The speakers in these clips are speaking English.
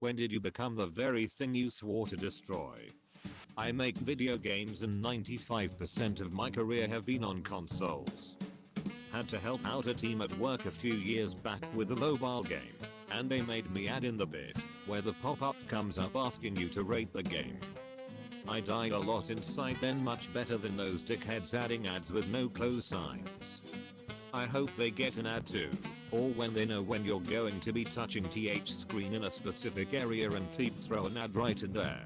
When did you become the very thing you swore to destroy? I make video games and 95% of my career have been on consoles. Had to help out a team at work a few years back with a mobile game, and they made me add in the bit where the pop-up comes up asking you to rate the game. I died a lot inside then, much better than those dickheads adding ads with no close signs. I hope they get an ad too, or when they know when you're going to be touching TH screen in a specific area and throw an ad right in there.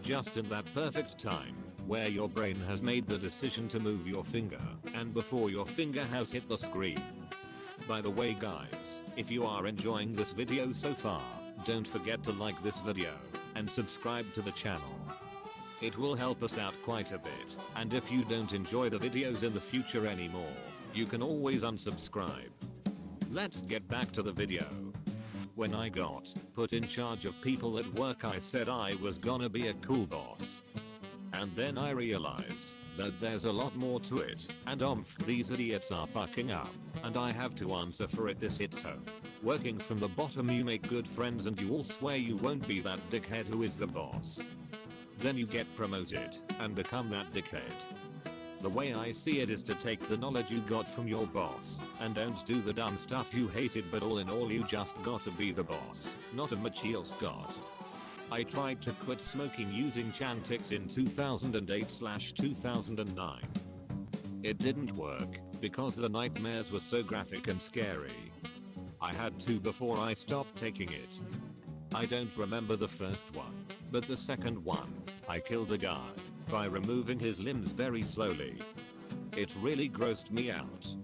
Just in that perfect time where your brain has made the decision to move your finger and before your finger has hit the screen. By the way guys, if you are enjoying this video so far, don't forget to like this video and subscribe to the channel. It will help us out quite a bit, and if you don't enjoy the videos in the future anymore, you can always unsubscribe. Let's get back to the video. When I got put in charge of people at work, I said I was gonna be a cool boss. And then I realized that there's a lot more to it, and these idiots are fucking up, and I have to answer for it. This hits home. Working from the bottom, you make good friends and you all swear you won't be that dickhead who is the boss. Then you get promoted and become that dickhead. The way I see it is to take the knowledge you got from your boss and don't do the dumb stuff you hated, but all in all you just gotta be the boss, not a Michiel Scott. I tried to quit smoking using Chantix in 2008/2009. It didn't work because the nightmares were so graphic and scary. I had to before I stopped taking it. I don't remember the first one, but the second one, I killed a guy by removing his limbs very slowly. It really grossed me out.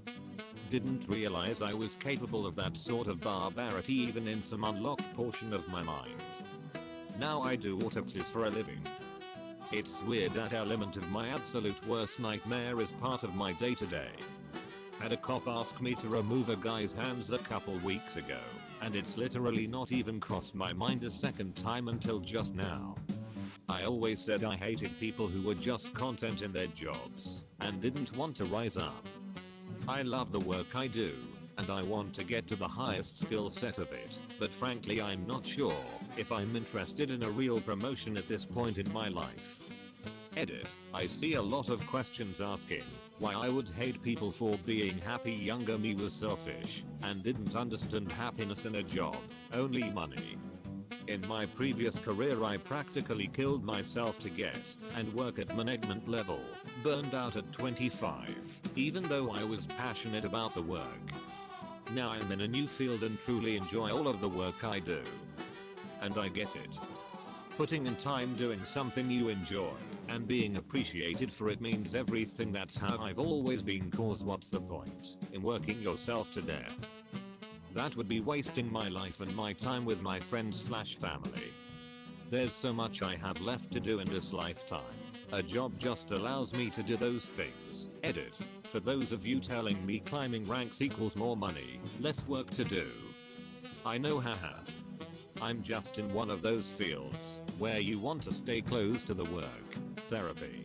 Didn't realize I was capable of that sort of barbarity even in some unlocked portion of my mind. Now I do autopsies for a living. It's weird that element of my absolute worst nightmare is part of my day to day. Had a cop ask me to remove a guy's hands a couple weeks ago, and it's literally not even crossed my mind a second time until just now. I always said I hated people who were just content in their jobs and didn't want to rise up. I love the work I do, and I want to get to the highest skill set of it, but frankly I'm not sure if I'm interested in a real promotion at this point in my life. Edit. I see a lot of questions asking why I would hate people for being happy. Younger me was selfish and didn't understand happiness in a job, only money. In my previous career I practically killed myself to get and work at management level, burned out at 25, even though I was passionate about the work. Now I'm in a new field and truly enjoy all of the work I do. And I get it. Putting in time doing something you enjoy and being appreciated for it means everything. That's how I've always been, cause what's the point in working yourself to death? That would be wasting my life and my time with my friends/family. There's so much I have left to do in this lifetime. A job just allows me to do those things. Edit. For those of you telling me climbing ranks equals more money, less work to do. I know, haha. I'm just in one of those fields where you want to stay close to the work. Therapy.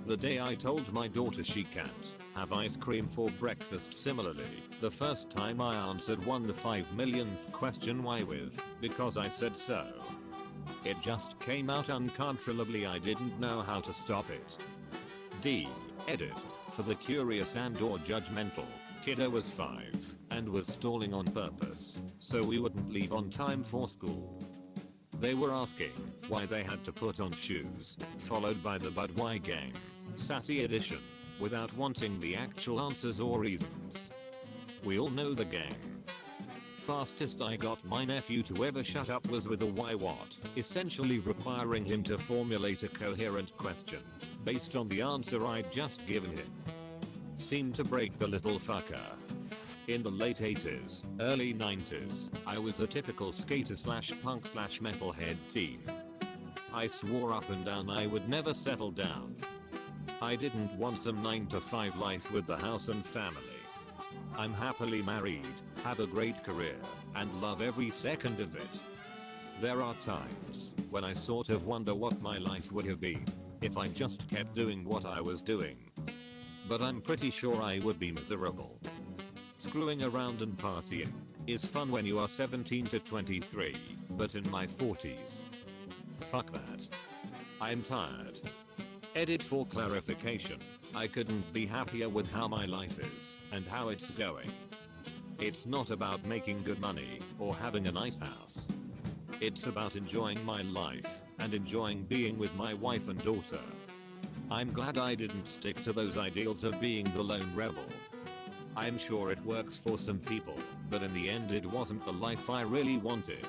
The day I told my daughter she can't have ice cream for breakfast, similarly, the first time I answered the 5 millionth question why with, because I said so. It just came out uncontrollably. I didn't know how to stop it. D. Edit. For the curious and or judgmental, kiddo was 5 and was stalling on purpose so we wouldn't leave on time for school. They were asking why they had to put on shoes, followed by the "but why" game, sassy edition, without wanting the actual answers or reasons. We all know the game. Fastest I got my nephew to ever shut up was with a "why what," essentially requiring him to formulate a coherent question based on the answer I'd just given him. Seemed to break the little fucker. In the late 80s, early 90s, I was a typical skater/punk/metalhead teen. I swore up and down I would never settle down. I didn't want some 9-to-5 life with the house and family. I'm happily married, have a great career, and love every second of it. There are times when I sort of wonder what my life would have been if I just kept doing what I was doing. But I'm pretty sure I would be miserable. Screwing around and partying is fun when you are 17 to 23, but in my 40s. Fuck that. I'm tired. Edit for clarification. I couldn't be happier with how my life is and how it's going. It's not about making good money or having a nice house. It's about enjoying my life and enjoying being with my wife and daughter. I'm glad I didn't stick to those ideals of being the lone rebel. I'm sure it works for some people, but in the end it wasn't the life I really wanted.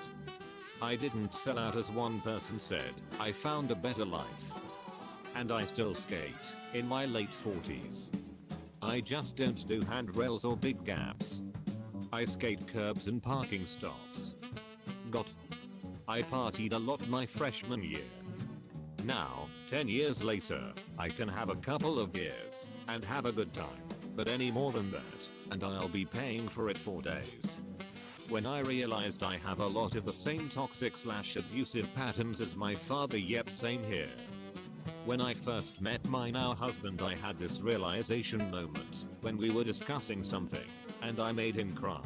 I didn't sell out as one person said. I found a better life. And I still skate in my late 40s. I just don't do handrails or big gaps. I skate curbs and parking stops. I partied a lot my freshman year. Now, 10 years later, I can have a couple of beers and have a good time, but any more than that, and I'll be paying for it for days. When I realized I have a lot of the same toxic/abusive patterns as my father, yep, same here. When I first met my now husband, I had this realization moment when we were discussing something, and I made him cry.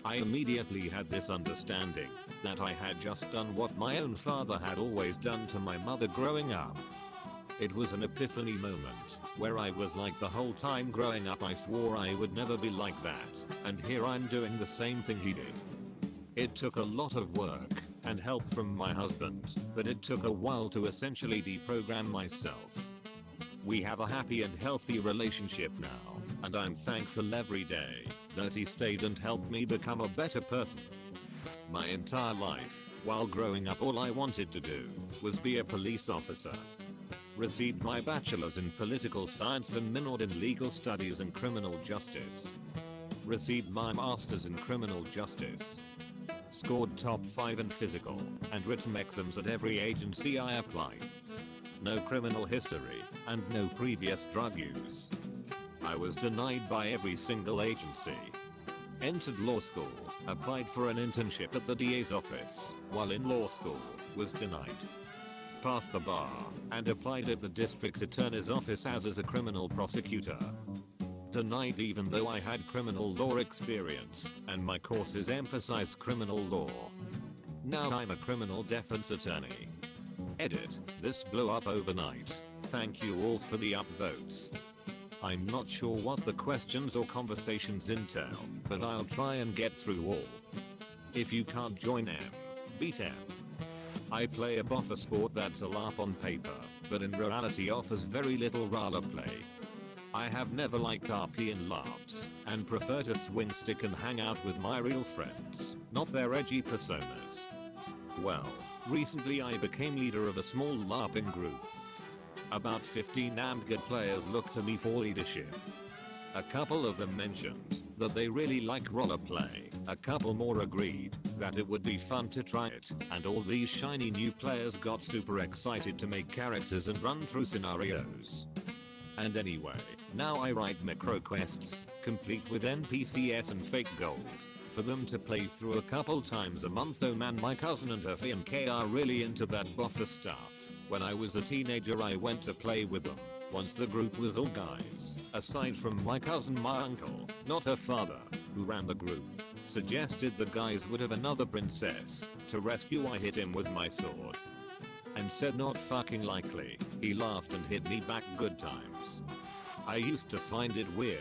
I immediately had this understanding that I had just done what my own father had always done to my mother growing up. It was an epiphany moment where I was like, the whole time growing up I swore I would never be like that, and here I'm doing the same thing he did. It took a lot of work and help from my husband, but it took a while to essentially deprogram myself. We have a happy and healthy relationship now, and I'm thankful every day that he stayed and helped me become a better person. My entire life, while growing up, all I wanted to do was be a police officer. Received my bachelor's in political science and minored in legal studies and criminal justice. Received my master's in criminal justice. Scored top 5 in physical and written exams at every agency I applied. No criminal history and no previous drug use. I was denied by every single agency. Entered law school, applied for an internship at the DA's office while in law school, was denied. Passed the bar and applied at the district attorney's office as a criminal prosecutor. Denied even though I had criminal law experience and my courses emphasize criminal law. Now I'm a criminal defense attorney. Edit, this blew up overnight. Thank you all for the upvotes. I'm not sure what the questions or conversations entail, but I'll try and get through all. If you can't join M, beat M. I play a boffer sport that's a LARP on paper, but in reality offers very little roleplay. I have never liked RP and LARPs, and prefer to swing stick and hang out with my real friends, not their edgy personas. Well, recently I became leader of a small LARPing group. About 15 AMGAD players looked to me for leadership. A couple of them mentioned that they really like roleplay, a couple more agreed that it would be fun to try it, and all these shiny new players got super excited to make characters and run through scenarios. And anyway, now I write micro quests, complete with NPCs and fake gold, for them to play through a couple times a month. Oh man, my cousin and her fiancé are really into that buffer stuff. When I was a teenager I went to play with them, once the group was all guys, aside from my cousin. My uncle, not her father, who ran the group, suggested the guys would have another princess to rescue. I hit him with my sword and said not fucking likely. He laughed and hit me back. Good times. I used to find it weird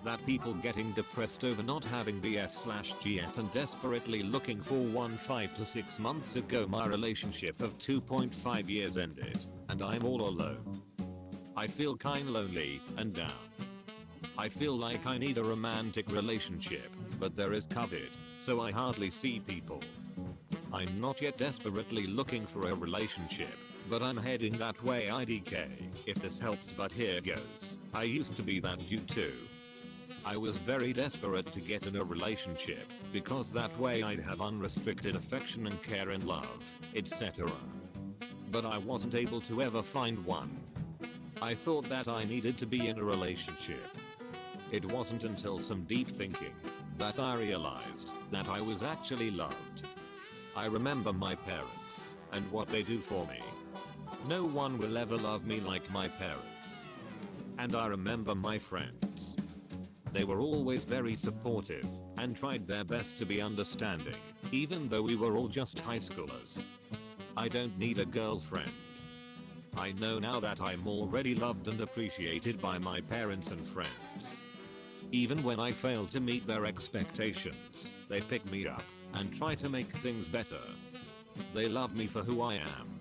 that people getting depressed over not having BF/GF and desperately looking for one. 5 to 6 months ago my relationship of 2.5 years ended, and I'm all alone. I feel kinda lonely and down. I feel like I need a romantic relationship, but there is COVID, so I hardly see people. I'm not yet desperately looking for a relationship, but I'm heading that way. IDK, if this helps, but here goes. I used to be that dude too. I was very desperate to get in a relationship, because that way I'd have unrestricted affection and care and love, etc. But I wasn't able to ever find one. I thought that I needed to be in a relationship. It wasn't until some deep thinking that I realized that I was actually loved. I remember my parents and what they do for me. No one will ever love me like my parents. And I remember my friends. They were always very supportive and tried their best to be understanding, even though we were all just high schoolers. I don't need a girlfriend. I know now that I'm already loved and appreciated by my parents and friends. Even when I fail to meet their expectations, they pick me up and try to make things better. They love me for who I am.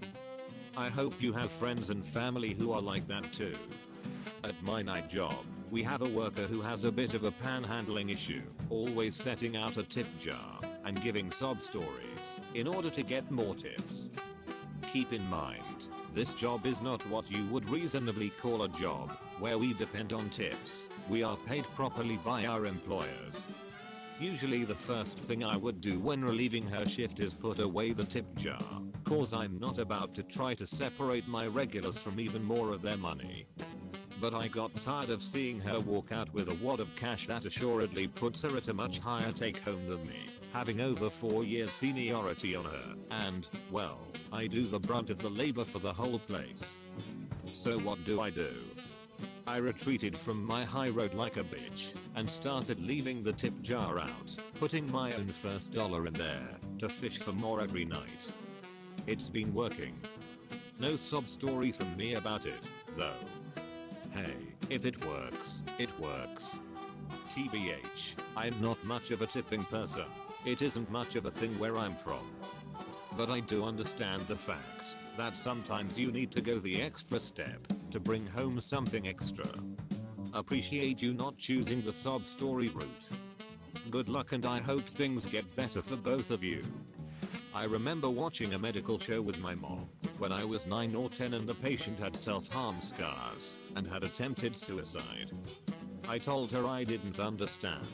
I hope you have friends and family who are like that too. At my night job, we have a worker who has a bit of a panhandling issue, always setting out a tip jar and giving sob stories in order to get more tips. Keep in mind, this job is not what you would reasonably call a job where we depend on tips. We are paid properly by our employers. Usually the first thing I would do when relieving her shift is put away the tip jar, cause I'm not about to try to separate my regulars from even more of their money. But I got tired of seeing her walk out with a wad of cash that assuredly puts her at a much higher take home than me, having over 4 years seniority on her, and, well, I do the brunt of the labor for the whole place. So what do? I retreated from my high road like a bitch and started leaving the tip jar out, putting my own first dollar in there to fish for more every night. It's been working. No sob story from me about it, though. Hey, if it works, it works. TBH, I'm not much of a tipping person. It isn't much of a thing where I'm from. But I do understand the fact that sometimes you need to go the extra step to bring home something extra. Appreciate you not choosing the sob story route. Good luck and I hope things get better for both of you. I remember watching a medical show with my mom when I was 9 or 10 and the patient had self-harm scars and had attempted suicide. I told her I didn't understand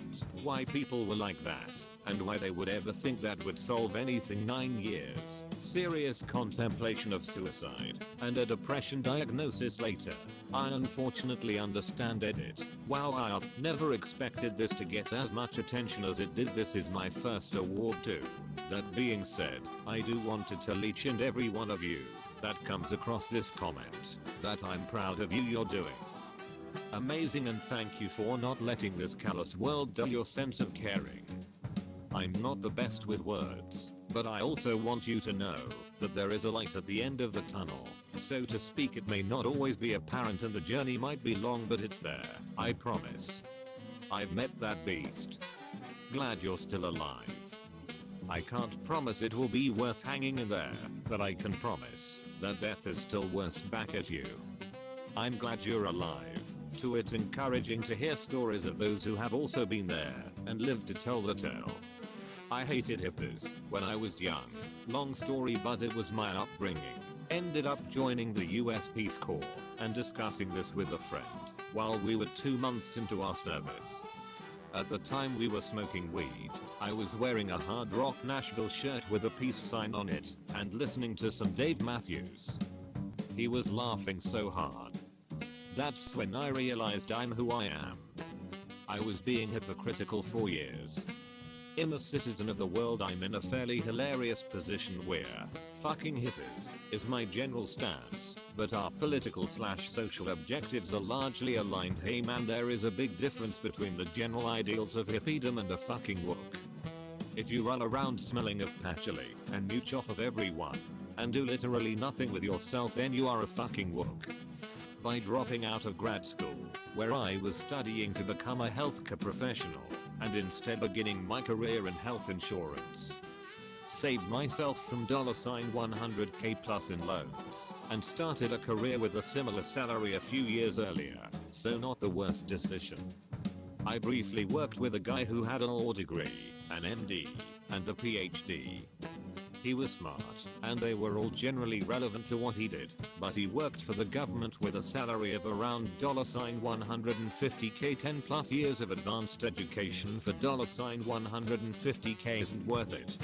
why people were like that and why they would ever think that would solve anything. 9 years, serious contemplation of suicide, and a depression diagnosis later. I unfortunately understand it. Wow, I never expected this to get as much attention as it did. This is my first award too. That being said, I do want to tell each and every one of you that comes across this comment that I'm proud of you. You're doing amazing and thank you for not letting this callous world dull your sense of caring. I'm not the best with words, but I also want you to know that there is a light at the end of the tunnel. So to speak, it may not always be apparent and the journey might be long, but it's there, I promise. I've met that beast. Glad you're still alive. I can't promise it will be worth hanging in there, but I can promise that death is still worse back at you. I'm glad you're alive. Too, it's encouraging to hear stories of those who have also been there and lived to tell the tale. I hated hippies when I was young. Long story, but it was my upbringing. Ended up joining the US Peace Corps and discussing this with a friend while we were 2 months into our service. At the time we were smoking weed. I was wearing a Hard Rock Nashville shirt with a peace sign on it and listening to some Dave Matthews. He was laughing so hard. That's when I realized I'm who I am. I was being hypocritical for years. I'm a citizen of the world. I'm in a fairly hilarious position where fucking hippies is my general stance, but our political/social objectives are largely aligned. Hey man, there is a big difference between the general ideals of hippiedom and a fucking woke. If you run around smelling of patchouli and mooch off of everyone and do literally nothing with yourself, then you are a fucking woke. By dropping out of grad school, where I was studying to become a healthcare professional, and instead beginning my career in health insurance, saved myself from $100K plus in loans, and started a career with a similar salary a few years earlier, so not the worst decision. I briefly worked with a guy who had a law degree, an MD, and a PhD. He was smart, and they were all generally relevant to what he did, but he worked for the government with a salary of around $150K. 10 plus years of advanced education for $150K isn't worth it.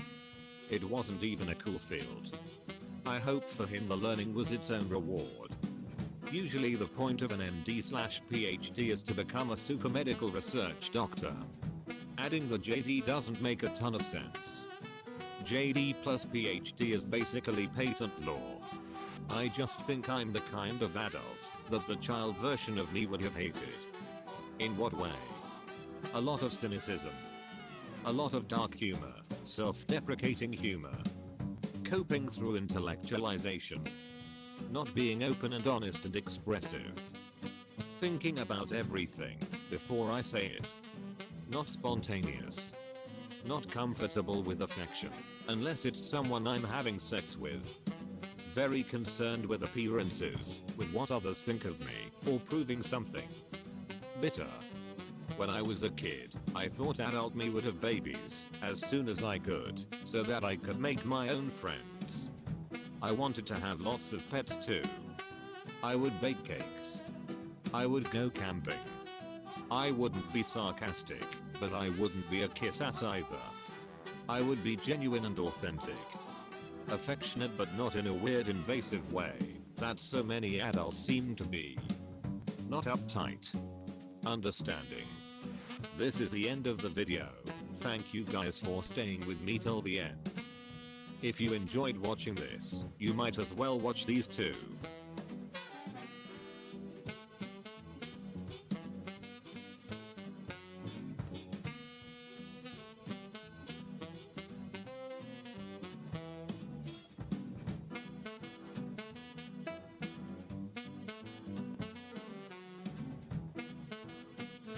It wasn't even a cool field. I hope for him the learning was its own reward. Usually the point of an MD/PhD is to become a super medical research doctor. Adding the JD doesn't make a ton of sense. JD plus PhD is basically patent law. I just think I'm the kind of adult that the child version of me would have hated. In what way? A lot of cynicism. A lot of dark humor, self-deprecating humor. Coping through intellectualization. Not being open and honest and expressive. Thinking about everything before I say it. Not spontaneous. Not comfortable with affection, unless it's someone I'm having sex with. Very concerned with appearances, with what others think of me, or proving something. Bitter. When I was a kid, I thought adult me would have babies as soon as I could, so that I could make my own friends. I wanted to have lots of pets too. I would bake cakes. I would go camping. I wouldn't be sarcastic, but I wouldn't be a kiss ass either. I would be genuine and authentic. Affectionate but not in a weird invasive way that so many adults seem to be. Not uptight. Understanding. This is the end of the video. Thank you guys for staying with me till the end. If you enjoyed watching this, you might as well watch these too.